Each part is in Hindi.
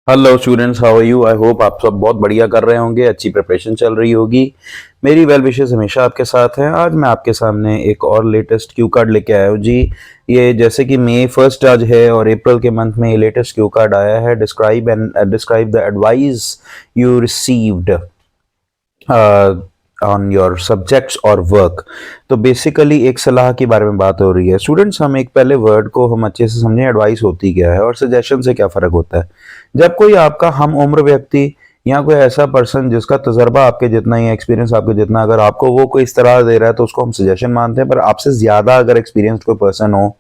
Hello students, how are you? I hope आप सब बहुत बढ़िया कर रहे होंगे, अच्छी प्रिपरेशन चल रही होगी। मेरी वेल विशेस हमेशा आपके साथ हैं। आज मैं आपके सामने एक और लेटेस्ट क्यू कार्ड लेके आया हूँ जी। ये जैसे कि मई फर्स्ट आज है और अप्रैल के मंथ में ये लेटेस्ट क्यू कार्ड आया है। Describe the advice you received on your subjects और वर्क। तो बेसिकली एक सलाह के बारे में बात हो रही है। स्टूडेंट्स, हम एक पहले वर्ड को हम अच्छे से समझें, एडवाइस होती क्या है और सजेशन से क्या फ़र्क होता है। जब कोई आपका हम उम्र व्यक्ति या कोई ऐसा पर्सन जिसका तजर्बा आपके जितना ही एक्सपीरियंस आपके जितना, अगर आपको वो कोई इस तरह दे रहा है तो उसको हम सजेशन मानते हैं। पर आपसे ज़्यादा अगर एक्सपीरियंस कोई पर्सन हो,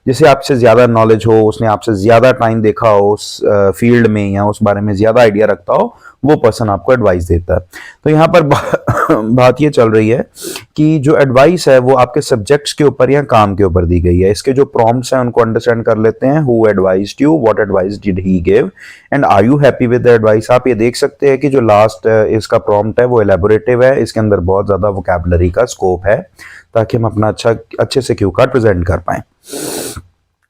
जिसे आपसे ज़्यादा नॉलेज हो, उसने आपसे ज़्यादा टाइम देखा हो उस फील्ड में या उस बारे में ज़्यादा आइडिया रखता हो, वो पर्सन आपको एडवाइस देता है। तो यहाँ पर बात ये चल रही है कि जो एडवाइस है वो आपके सब्जेक्ट्स के ऊपर या काम के ऊपर दी गई है। इसके जो प्रॉम्प्ट्स हैं उनको अंडरस्टैंड कर लेते हैं। Who advised you, what advice did he give, and are you happy with the advice. आप ये देख सकते हैं कि जो लास्ट इसका प्रॉम्प्ट है वो एलैबोरेटिव है। इसके अंदर बहुत ज्यादा वोकैबुलरी का स्कोप है ताकि हम अपना अच्छे से क्यू कार्ड प्रेजेंट कर पाएं।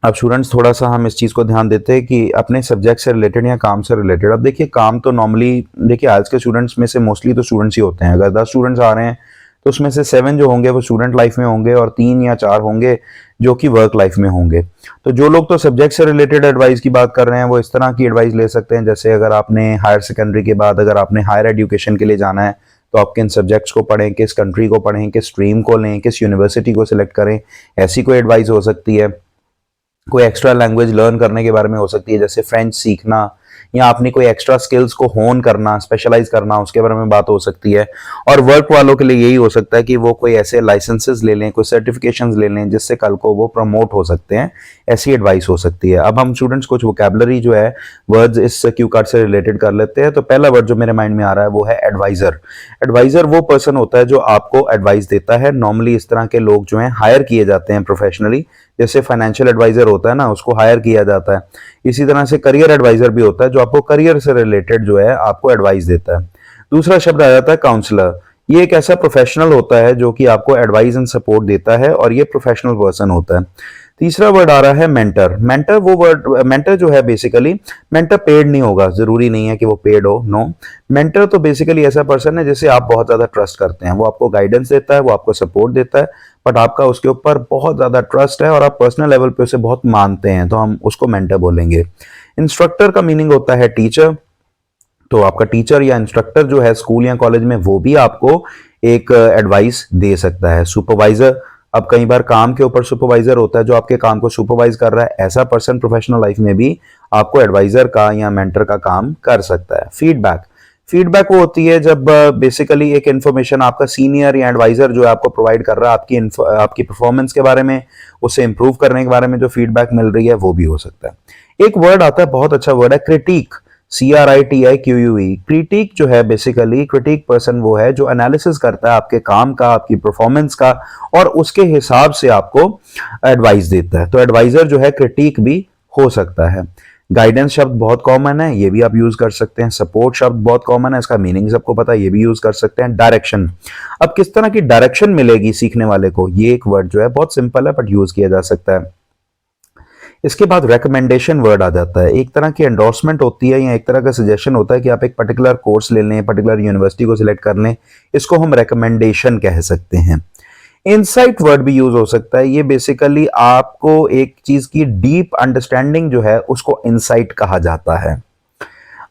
अब स्टूडेंट्स, थोड़ा सा हम इस चीज़ को ध्यान देते हैं कि अपने सब्जेक्ट से रिलेटेड या काम से रिलेटेड। अब देखिए, काम तो नॉर्मली देखिए आज के स्टूडेंट्स में से मोस्टली तो स्टूडेंट्स ही होते हैं। अगर 10 स्टूडेंट्स आ रहे हैं तो उसमें से 7 जो होंगे वो स्टूडेंट लाइफ में होंगे और 3 या 4 होंगे जो कि वर्क लाइफ में होंगे। तो जो लोग तो सब्जेक्ट से रिलेटेड एडवाइस की बात कर रहे हैं वो इस तरह की एडवाइस ले सकते हैं, जैसे अगर आपने हायर सेकेंडरी के बाद अगर आपने हायर एजुकेशन के लिए जाना है तो आप किन सब्जेक्ट्स को पढ़ें, किस कंट्री को पढ़ें, किस स्ट्रीम को लें, किस यूनिवर्सिटी को सिलेक्ट करें, ऐसी कोई एडवाइस हो सकती है। कोई एक्स्ट्रा लैंग्वेज लर्न करने के बारे में हो सकती है, जैसे फ्रेंच सीखना या अपनी कोई एक्स्ट्रा स्किल्स को होन करना, स्पेशलाइज करना, उसके बारे में बात हो सकती है। और वर्क वालों के लिए यही हो सकता है कि वो कोई ऐसे लाइसेंसेस ले लें, कोई सर्टिफिकेशंस ले लें जिससे कल को वो प्रमोट हो सकते हैं। ऐसी एडवाइस हो सकती है। अब हम स्टूडेंट्स कुछ वोकैबुलरी जो है वर्ड्स इस क्यू कार्ड से रिलेटेड कर लेते हैं। तो पहला वर्ड जो मेरे माइंड में आ रहा है वो है एडवाइजर। एडवाइजर वो पर्सन होता है जो आपको एडवाइस देता है। नॉर्मली इस तरह के लोग जो हैं हायर किए जाते हैं प्रोफेशनली, जैसे फाइनेंशियल एडवाइजर होता है ना, उसको हायर किया जाता है। इसी तरह से करियर एडवाइजर भी होता है जो आपको करियर से रिलेटेड जो है आपको एडवाइस देता है। दूसरा शब्द आ जाता है काउंसलर। ये एक ऐसा प्रोफेशनल होता है जो कि आपको एडवाइस एंड सपोर्ट देता है और ये प्रोफेशनल पर्सन होता है। तीसरा वर्ड आ रहा है मेंटर। मेंटर वो वर्ड, मेंटर जो है बेसिकली, मेंटर पेड नहीं होगा, जरूरी नहीं है कि वो पेड हो, नो। मेंटर तो बेसिकली ऐसा पर्सन है जिसे आप बहुत ज्यादा ट्रस्ट करते हैं। वो आपको गाइडेंस देता है, वो आपको सपोर्ट देता है, बट आपका उसके ऊपर बहुत ज्यादा ट्रस्ट है और आप पर्सनल लेवल पे उसे बहुत मानते हैं, तो हम उसको मेंटर बोलेंगे। इंस्ट्रक्टर का मीनिंग होता है टीचर। तो आपका टीचर या इंस्ट्रक्टर जो है स्कूल या कॉलेज में, वो भी आपको एक एडवाइस दे सकता है। सुपरवाइजर, अब कई बार काम के ऊपर सुपरवाइजर होता है जो आपके काम को सुपरवाइज कर रहा है। ऐसा पर्सन प्रोफेशनल लाइफ में भी आपको एडवाइजर का या मेंटर का काम कर सकता है। फीडबैक, फीडबैक वो होती है जब बेसिकली एक इन्फॉर्मेशन आपका सीनियर या एडवाइजर जो है आपको प्रोवाइड कर रहा है आपकी परफॉर्मेंस के बारे में, उसे इंप्रूव करने के बारे में जो फीडबैक मिल रही है वो भी हो सकता है। एक वर्ड आता है, बहुत अच्छा वर्ड है, क्रिटिक। CRITIQUE। क्रिटिक जो है बेसिकली, क्रिटिक पर्सन वो है जो एनालिसिस करता है आपके काम का, आपकी परफॉर्मेंस का, और उसके हिसाब से आपको एडवाइस देता है। तो एडवाइजर जो है क्रिटिक भी हो सकता है। गाइडेंस शब्द बहुत कॉमन है, ये भी आप यूज कर सकते हैं। सपोर्ट शब्द बहुत कॉमन है, इसका मीनिंग सबको पता है, ये भी यूज कर सकते हैं। डायरेक्शन, अब किस तरह की डायरेक्शन मिलेगी सीखने वाले को, ये एक वर्ड जो है बहुत सिंपल है बट यूज किया जा सकता है। इसके बाद रिकमेंडेशन वर्ड आ जाता है। एक तरह की एंडोर्समेंट होती है या एक तरह का सजेशन होता है कि आप एक पर्टिकुलर कोर्स ले लें, पर्टिकुलर यूनिवर्सिटी को सिलेक्ट कर लें, इसको हम रिकमेंडेशन कह सकते हैं। इनसाइट वर्ड भी यूज हो सकता है। ये बेसिकली आपको एक चीज की डीप अंडरस्टैंडिंग जो है उसको इनसाइट कहा जाता है।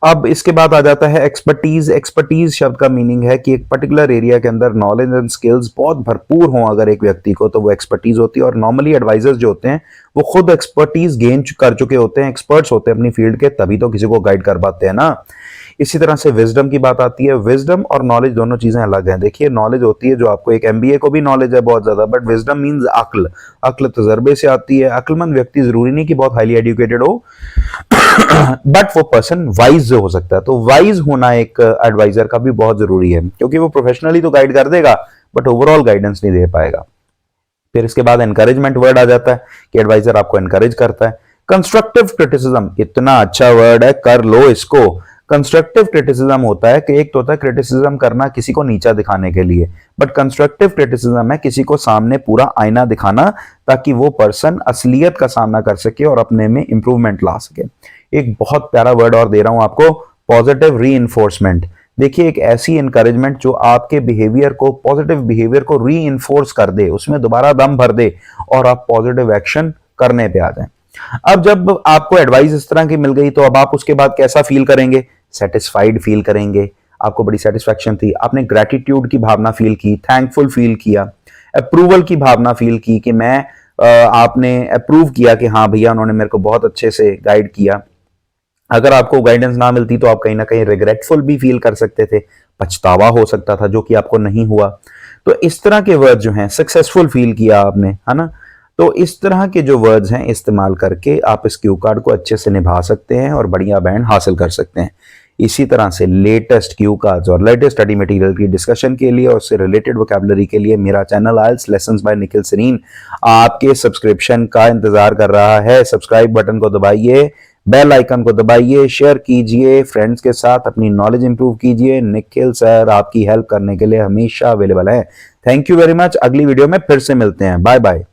अब इसके बाद आ जाता है एक्सपर्टीज। एक्सपर्टीज शब्द का मीनिंग है कि एक पर्टिकुलर एरिया के अंदर नॉलेज एंड स्किल्स बहुत भरपूर हों अगर एक व्यक्ति को, तो वो एक्सपर्टीज होती है। और नॉर्मली एडवाइजर्स जो होते हैं वो खुद एक्सपर्टीज गेन कर चुके होते हैं, एक्सपर्ट्स होते हैं अपनी फील्ड के, तभी तो किसी को गाइड कर पाते हैं ना। इसी तरह से विजडम की बात आती है। विजडम और नॉलेज दोनों चीजें अलग हैं। देखिए, नॉलेज होती है जो आपको, एक MBA को भी नॉलेज है बहुत ज्यादा, बट विजडम मींस अक्ल। अक्ल तजर्बे से आती है। अक्लमंद व्यक्ति जरूरी नहीं कि बहुत हाईली एजुकेटेड हो बट वो पर्सन वाइज हो सकता है। तो वाइज होना एक एडवाइजर का भी बहुत जरूरी है, क्योंकि वो प्रोफेशनली तो गाइड कर देगा बट ओवरऑल गाइडेंस नहीं दे पाएगा। फिर इसके बाद एनकरेजमेंट वर्ड आ जाता है कि एडवाइजर आपको एनकरेज करता है। कंस्ट्रक्टिव क्रिटिसिज्म, इतना अच्छा वर्ड है, कर लो इसको। कंस्ट्रक्टिव क्रिटिसिज्म होता है कि एक तो होता है क्रिटिसिज्म करना किसी को नीचा दिखाने के लिए, बट कंस्ट्रक्टिव क्रिटिसिज्म है किसी को सामने पूरा आईना दिखाना ताकि वो पर्सन असलियत का सामना कर सके और अपने में इंप्रूवमेंट ला सके। एक बहुत प्यारा वर्ड और दे रहा हूं आपको, पॉजिटिव री। देखिए, एक ऐसी इंकरेजमेंट जो आपके बिहेवियर को, पॉजिटिव बिहेवियर को री कर दे, उसमें दोबारा दम भर दे और आप पॉजिटिव एक्शन करने पे आ जाएं। अब जब आपको एडवाइस इस तरह की मिल गई तो अब आप उसके बाद कैसा फील करेंगे? सेटिस्फाइड फील करेंगे, आपको बड़ी सेटिस्फैक्शन थी, आपने ग्रेटिट्यूड की भावना फील की, थैंकफुल फील किया, अप्रूवल की भावना फील की कि मैं आपने अप्रूव किया कि हाँ भैया उन्होंने मेरे को बहुत अच्छे से गाइड किया। अगर आपको गाइडेंस ना मिलती तो आप कहीं ना कहीं रिग्रेटफुल भी फील कर सकते थे, पछतावा हो सकता था जो कि आपको नहीं हुआ। तो इस तरह के वर्ड जो हैं, सक्सेसफुल फील किया आपने, है ना? तो इस तरह के जो वर्ड्स हैं इस्तेमाल करके आप इस क्यू कार्ड को अच्छे से निभा सकते हैं और बढ़िया बैंड हासिल कर सकते हैं। इसी तरह से लेटेस्ट क्यू कार्ड्स और लेटेस्ट स्टडी मटेरियल की डिस्कशन के लिए और उससे रिलेटेड वोकैबुलरी के लिए मेरा चैनल आइल्स लेसन्स बाय निखिल सरीन आपके सब्सक्रिप्शन का इंतजार कर रहा है। सब्सक्राइब बटन को दबाइए, बेल आइकन को दबाइए, शेयर कीजिए फ्रेंड्स के साथ, अपनी नॉलेज इंप्रूव कीजिए। निखिल सर आपकी हेल्प करने के लिए हमेशा अवेलेबल है। Thank you very much. अगली वीडियो में फिर से मिलते हैं। Bye bye.